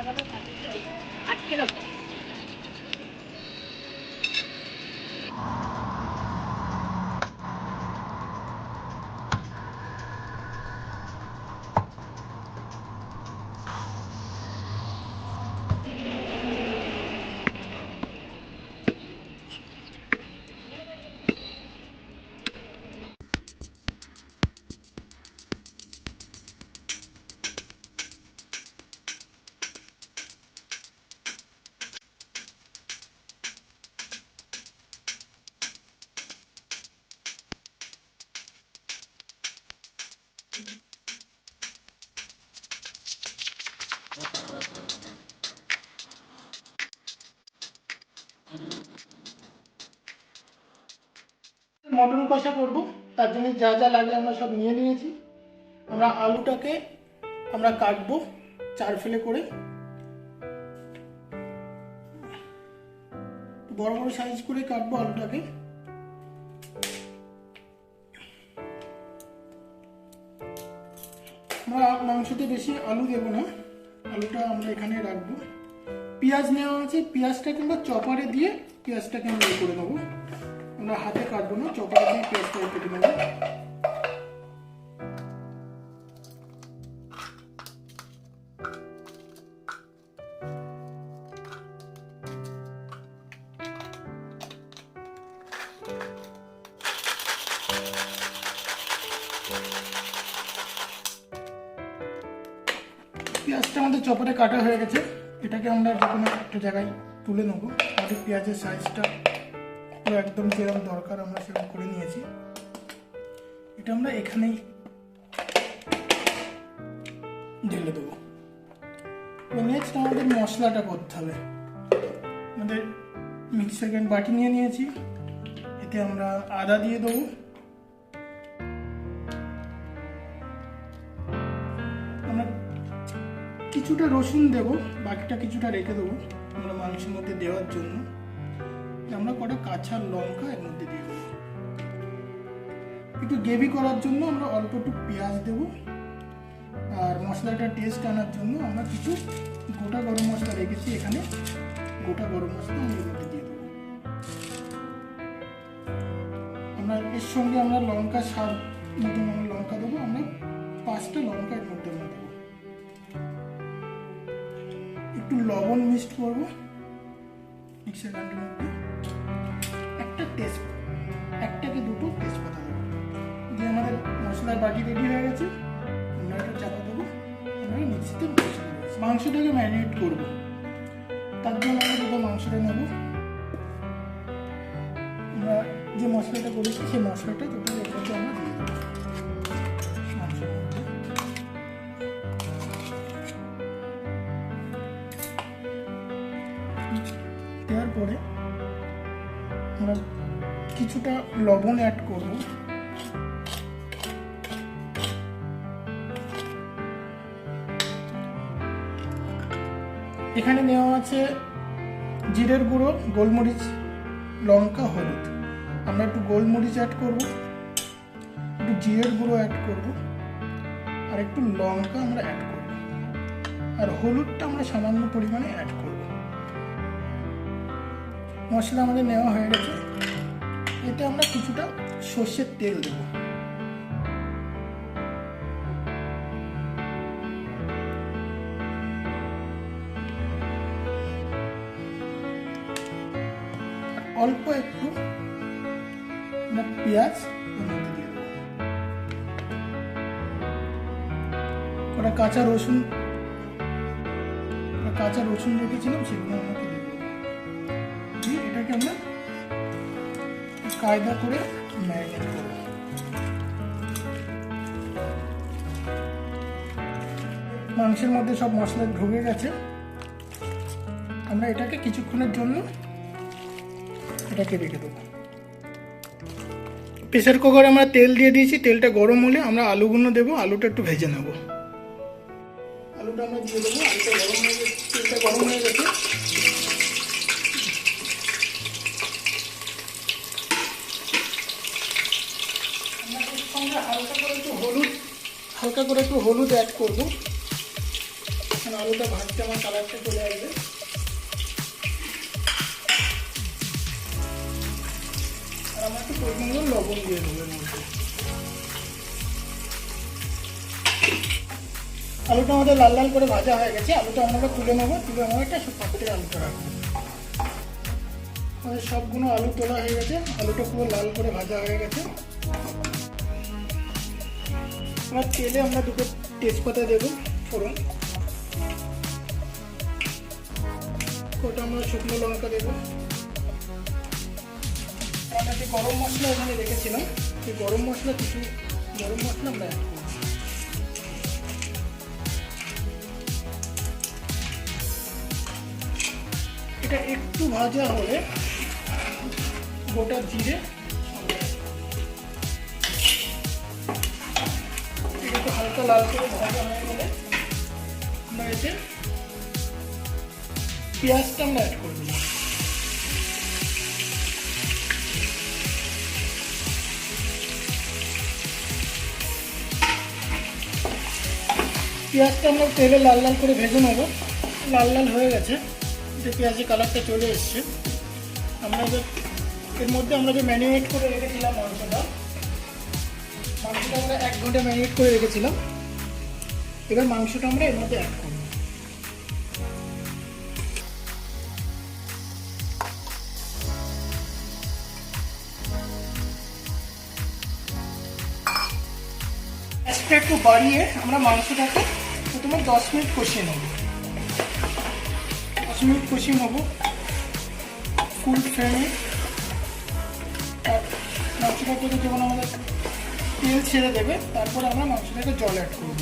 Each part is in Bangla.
আটকে রাখো। মটন কষা করব, তার জন্য যা যা লাগবে আমরা সব নিয়ে নিয়েছি। আমরা আলুটাকে আমরা কাটবো 4 ফেলে করে, বড় বড় সাইজ করে কাটবো আলুটাকে। আমরা মাংসতে বেশি আলু দেবো না, আলুটা আমরা এখানে রাখবো। পেঁয়াজ নেওয়া আছে, পেঁয়াজটাকে আমরা চপারে দিয়ে পেঁয়াজটাকে আমরা করে নেবো। আমরা হাতে কাটবো না, চপারে দিয়ে পেঁয়াজটা কেটে নেবো। পেঁয়াজটা আমাদের চপারে কাটা হয়ে গেছে, এটাকে আমরা যে কোনো একটা জায়গায় তুলে নেবো। আমাদের পেঁয়াজের সাইজটা পুরো একদম যেরকম দরকার আমরা সেরকম করে নিয়েছি। এটা আমরা এখানেই ঢেলে দেবো। নেক্সট আমাদের মশলাটা করতে হবে। আমাদের মিক্সার গ্রাইন্ড বাটি নিয়ে নিয়েছি, এতে আমরা আদা দিয়ে দেবো, আমরা কিছুটা রসুন দেবো, বাকিটা কিছুটা রেখে দেবো আমরা মাংসের মধ্যে দেওয়ার জন্য। আমরা কটা কাঁচা লঙ্কা এর মধ্যে দিয়ে দেবো। একটু গ্রেভি করার জন্য আমরা অল্প একটু পেঁয়াজ দেবো, আর মশলাটা টেস্ট আনার জন্য আমরা কিছু গোটা গরম মশলা রেখেছি, এখানে গোটা গরম মশলা আমরা এর মধ্যে দিয়ে দেবো। আমরা এর সঙ্গে আমরা লঙ্কা স্বাদ মতন আমরা লঙ্কা দেবো, আমরা 5টা লঙ্কা এর মধ্যে আমরা দেবো। একটু লবণ মিক্সড করবো মিক্সার গ্রাইন্ডারের মধ্যে, একটাকে দুটো তেজপাতা দেবো দিয়ে আমাদের মশলার বাটি রেডি হয়ে গেছে। আমরা এটা চাপা দেবো, আমরা মিক্সিতে মাংসটাকে ম্যারিনেট করবো। তার জন্য আমরা দুটো মাংসটা নেবো, আমরা যে মশলাটা করেছি সেই মশলাটা দুটো এটাকে আমরা দিয়ে দেবো মাংসের মধ্যে। দেওয়ার পরে আমরা কিছুটা লবণ অ্যাড করব। এখানে নেওয়া আছে জিরের গুঁড়ো, গোলমরিচ, লঙ্কা, হলুদ। আমরা একটু গোলমরিচ অ্যাড করব, একটু জিরের গুঁড়ো অ্যাড করব, আর একটু লঙ্কা আমরা অ্যাড করব, আর হলুদটা আমরা সামান্য পরিমাণে অ্যাড করব। মশলা আমাদের নেওয়া হয়ে গেছে, এতে আমরা কিছুটা সর্ষের তেল দেব। অল্প একটু আমরা পেঁয়াজ এর মধ্যে দিয়ে দেবো, ওটা কাঁচা রসুন রেখেছিলাম সেগুলো আমরা দিয়ে দেবো। দিয়ে এটাকে আমরা কায়দা করে ম্যারিনেট করব। মাংসের মধ্যে সব মশলা ঢুকে গেছে, আমরা এটাকে কিছুক্ষণের জন্য এটাকে রেখে দেবো। প্রেসার কুকারে আমরা তেল দিয়ে দিয়েছি, তেলটা গরম হলে আমরা আলুগুলো দেবো, আলুটা একটু ভেজে নেব। আলুটা আমরা দিয়ে দেবো, আলুটা গরম হয়ে গেছে, তেলটা গরম হয়ে গেছে। হালকা করে একটু হলুদ অ্যাড করবো, আলুটা ভাজতে আমার কালারটা চলে আসবে। আর আমরা একটু পরিমাণ লবণ দিয়ে দেবো এর মধ্যে। আলুটা আমাদের লাল লাল করে ভাজা হয়ে গেছে। আলুটা আমরা তুলে নেবো, তুলে নেবো একটা পাত্রে আলুটা রাখবো। আমাদের সবগুলো আলু তোলা হয়ে গেছে, আলুটা পুরো লাল করে ভাজা হয়ে গেছে। এবার তেলে আমরা দুটো তেজপাতা দেবো ফোড়ন, কটা আমরা শুকনো লঙ্কা দেবো। আমরা যে গরম মশলা এখানে রেখেছিলাম, সেই গরম মশলা কিছু গরম মশলা আমরা অ্যাড করব। এটা একটু ভাজা হলে গোটা জিরে, এটা একটু হালকা লাল করে ভাজা হয়ে গেলে আমরা এতে পেঁয়াজটা আমরা অ্যাড করে দিই। পেঁয়াজটা আমরা তেলে লাল লাল করে ভেজে নেবো। লাল লাল হয়ে গেছে, যে পেঁয়াজের কালারটা চলে এসছে। আমরা এর মধ্যে আমরা যে ম্যারিনেট করে রেখেছিলাম মাংসটা আমরা 1 ঘন্টা ম্যারিনেট করে রেখেছিলাম। এবার মাংসটা আমরা এর মধ্যে অ্যাড করব। গ্যাসটা একটু বাড়িয়ে আমরা মাংসটাকে প্রথমে 10 মিনিট কষিয়ে নেব। 10 মিনিট কষিয়ে নেব ফুল ফ্লেমে। মাংসটা থেকে যখন আমাদের তেল ছেড়ে দেবে, তারপর আমরা মাংসটাকে জল অ্যাড করব।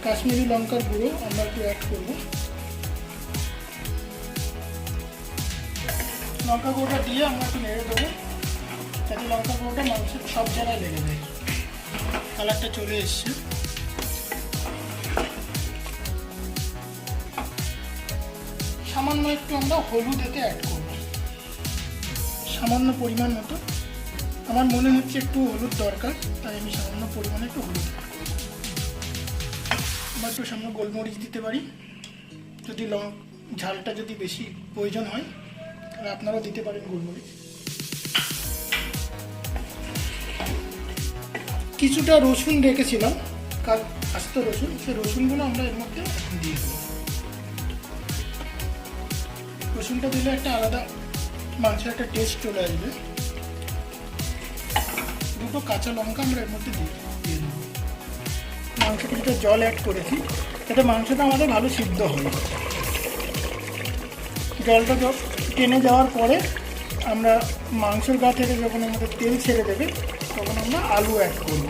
কাশ্মীরি লঙ্কার গুঁড়ো আমরা একটু অ্যাড করব। লঙ্কা গুঁড়োটা দিয়ে আমরা একটু নেড়ে দেবো, যাতে লঙ্কা গুঁড়োটা মাংসের সব জায়গায় লেগে যায়। কালারটা চলে এসছে। সামান্য একটু আমরা হলুদ এতে অ্যাড করব, সামান্য পরিমাণ মতো। আমার মনে হচ্ছে একটু হলুদ দরকার, তাই আমি সামান্য পরিমাণে একটু হলুদ অ্যাড করব। আমরা একটু সামান্য গোলমরিচ দিতে পারি, যদি ঝালটা যদি বেশি প্রয়োজন হয় তাহলে আপনারাও দিতে পারেন গোলমরিচ। কিছুটা রসুন রেখেছিলাম, আস্ত রসুন, সেই রসুনগুলো আমরা এর মধ্যে দিয়ে দেবো। রসুনটা দিলে একটা আলাদা মাংসের একটা টেস্ট চলে আসবে। দুটো কাঁচা লঙ্কা আমরা এর মধ্যে দিয়ে দেবো। মাংসে কিছুটা জল অ্যাড করেছি, যাতে মাংসটা আমাদের ভালো সিদ্ধ হয়। জলটা টেনে যাওয়ার পরে আমরা মাংসের গা থেকে যখন আমাদের তেল ছেড়ে দেবে, তখন আমরা আলু অ্যাড করব।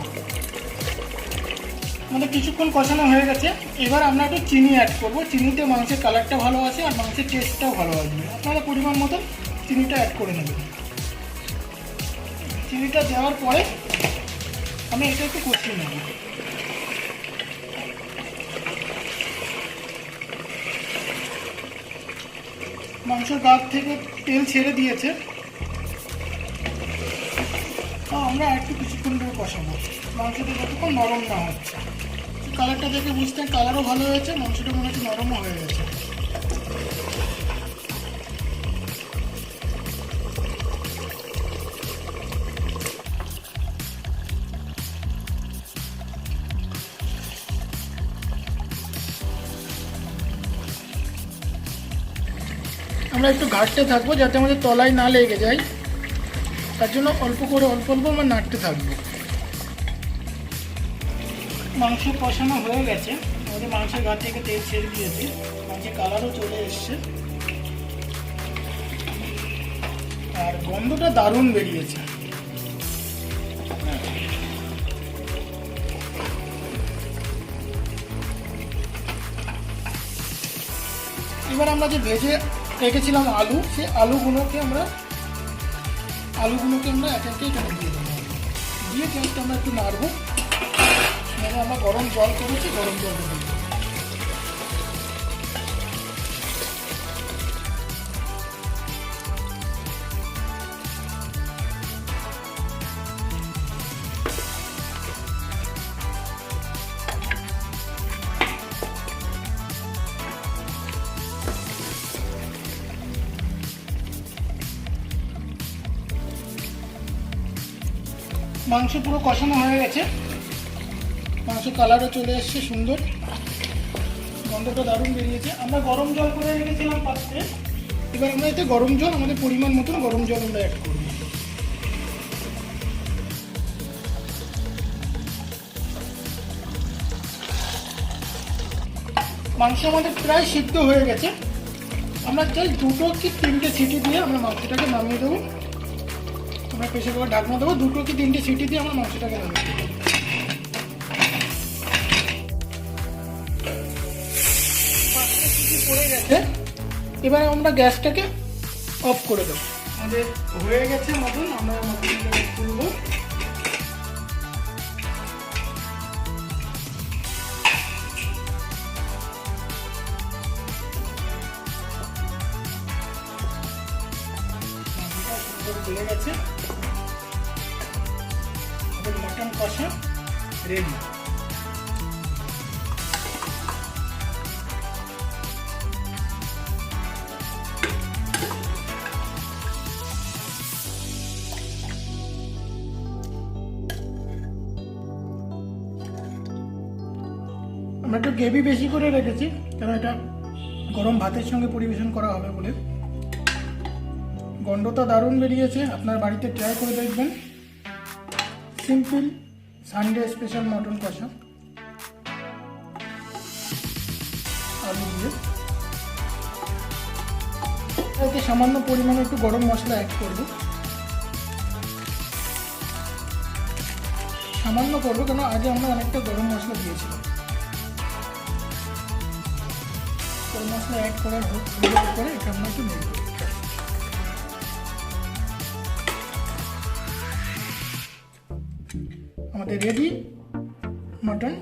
আমাদের কিছুক্ষণ কষানো হয়ে গেছে। এবার আমরা একটু চিনি অ্যাড করব। চিনিতে মাংসের কালারটা ভালো আসে আর মাংসের টেস্টটাও ভালো আসবে। আপনারা পরিমাণ মতন চিনিটা অ্যাড করে নেবেন। চিনিটা দেওয়ার পরে আমি এটা একটু কষিয়ে নেব। মাংসের গা থেকে তেল ছেড়ে দিয়েছে, আমরা একটু কিছুক্ষণ ধরে কষাবো, মাংসটা যতক্ষণ নরম না হচ্ছে। কালারটা দেখে বুঝতে কালারও ভালো হয়েছে, মাংসটা মনে হচ্ছে নরমও হয়ে গেছে। আমরা একটু ঘাঁটতে থাকবো যাতে আমাদের তলায় না লেগে যায়, তার জন্য অল্প করে অল্প অল্প আমরা নাড়তে থাকবো। মাংস কষানো হয়ে গেছে, আমাদের মাংসের গা থেকে তেল ছেড়ে দিয়েছে, মাংসের কালারও চলে এসছে আর গন্ধটা দারুণ বেরিয়েছে। এবার আমরা যে ভেজে রেখেছিলাম আলু, সেই আলুগুলোকে আমরা একে একে এখানে দিয়ে দেবো। দিয়ে তেলটা আমরা একটু নাড়বো। গরম জল করেছি, গরম জল দিয়ে দেবো। মাংস পুরো কষানো হয়ে গেছে, মাংস কালারও চলে এসছে সুন্দর, গন্ধটা দারুণ বেরিয়েছে। আমরা গরম জল করে রেখেছিলাম পাত্রে, এবার আমরা এতে গরম জল, আমাদের পরিমাণ মতন গরম জল আমরা অ্যাড করব। মাংস আমাদের প্রায় সিদ্ধ হয়ে গেছে, আমরা চাই 2 কি 3টে সিটি দিয়ে আমরা মাংসটাকে নামিয়ে দেবো। আমরা প্রেসার কুকার ঢাকনা দেবো, 2 কি 3টে সিটি দিয়ে আমরা মাংসটাকে নামিয়ে দেবো। 5টা সিটি পড়ে গেছে, এবারে আমরা গ্যাসটাকে অফ করে দেবো। আমাদের হয়ে গেছে মটন, আমরা মটনটাকে খুলবো। খুলে গেছে, আমাদের মটন কষা রেডি। আমরা একটু গ্রেভি বেশি করে রেখেছি, কারণ এটা গরম ভাতের সঙ্গে পরিবেশন করা হবে বলে। গন্ধটা দারুণ বেরিয়েছে, আপনার বাড়িতে ট্রাই করে দেখবেন। সিম্পল সানডে স্পেশাল মটন কষা আলু দিয়ে। এতে সামান্য পরিমাণে একটু গরম মশলা অ্যাড করব, সামান্য করবো, কেন আগে আমরা অনেকটা গরম মশলা দিয়েছিলাম। গরম মশলা অ্যাড করার পরে এটা আমরা একটু নেড়ে দেবো। আমাদের রেডি মটন